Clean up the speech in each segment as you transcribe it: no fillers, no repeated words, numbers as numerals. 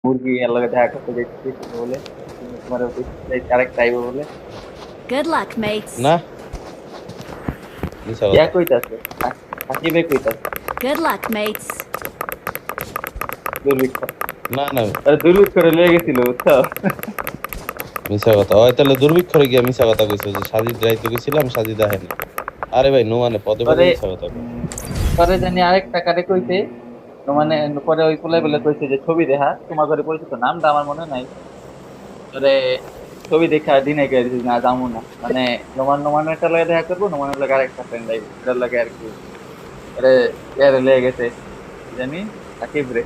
মুরগি এর লগে দেখা করতে যাইতেছি বলে তোমার ক্যারেক্টার আইবো বলে Good luck, mates. না মিছা ইয়া কথা কইতাছে সাকিবে কইতাছে Good luck, mates. দুর্ভিক্ষ না না আরে দুর্ভিক্ষরে লেগে গেছিল বুঝছো মিছা কথা ওই তাহলে দুর্ভিক্ষরে গিয়া মিছা কথা কইছো যে সাজিদ রাইতে গেছিলাম সাজিদ আহে না আরে ভাই নো মানে পদে পদে পরে মিছা কথা কয়। পরে জানি আরেকটা কারে কইতে তো মানে পরে ওই পোলাই বলে কইছে যে ছবি দেখা তোমার ঘরে পরিচিত নামটা আমার মনে নাই পরে ছবি দেখা দিনে গিয়ে দিছি না যাবো না মানে নোমানের একটা লাগে দেখা করবো নোমানের লাগে আরেকটা ফ্রেন্ড আইবো এটার লাগে আর কি আরে এর লেগে গেছে কি জানি সাকিব রে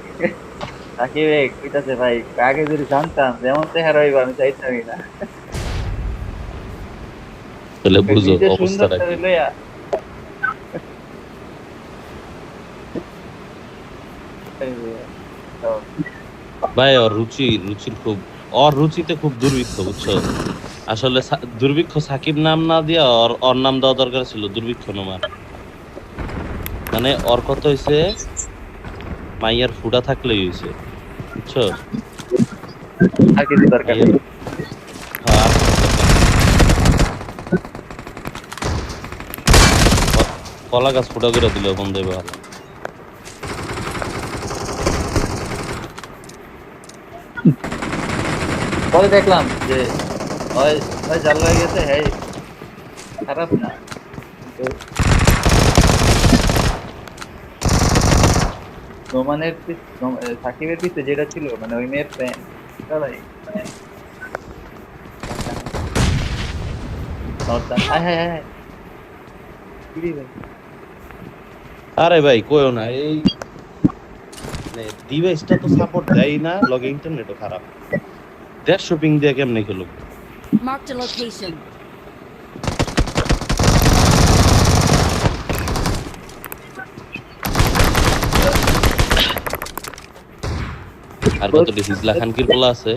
সাকিব কইতাছে ভাই আগে যদি জানতাম যেমন চেহারা হইবো আমি চাইতামই না তাহলে বুঝো নিজে সুন্দর অবস্থাটা কি করে লইয়া তো ভাই ওর রুচিতে খুব দুর্ভিক্ষ বুঝছো আসলে দুর্ভিক্ষ সাকিব নাম না দিয়া ওর নাম দেওয়া দরকার ছিল দুর্ভিক্ষ নোমান মানে ওর কথা হইছে মাইয়ার ফুডা থাকলেই হইছে বুঝছো আর কিছু দরকার নেই হ্যাঁ, কলা গাছ ফুটা করে দিল বন্ধু ভালো পরে দেখলাম যে হয় হয় জাল হয়ে গেছে হ্যাঁ খারাপ না কিন্তু নোমানের সাকিবের পিছে যেটা ছিল মানে ওই মেয়ের ফ্যান ভাই মানে হায় হায় হায় কি রে ভাই আরে ভাই কইও না এই মানে ডিভাইসটা তো সাপোর্ট দেয় না লগে ইন্টারনেটও খারাপ 150 পিং দিয়ে কেমনে খেলুক Marked a location. আর কত হিজলা খানকির পোলা আছে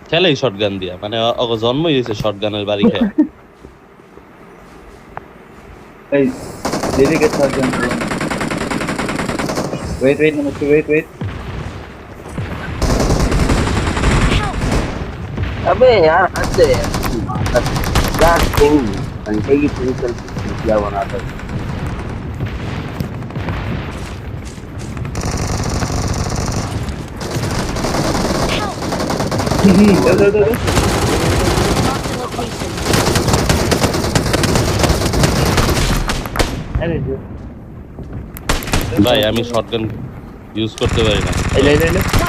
খেলেই শটগান দিয়া মানে অগ জন্মই হয়েছে শটগানের বাড়ি খেয়ে এই dedicate surgeon wait number 2 wait अबे यार हद है क्या पिंग घंटे की पिंग चलती क्या बनाता है go Marked a location. আরে ভাই আমি শটগান ইউজ করতে পারি না এই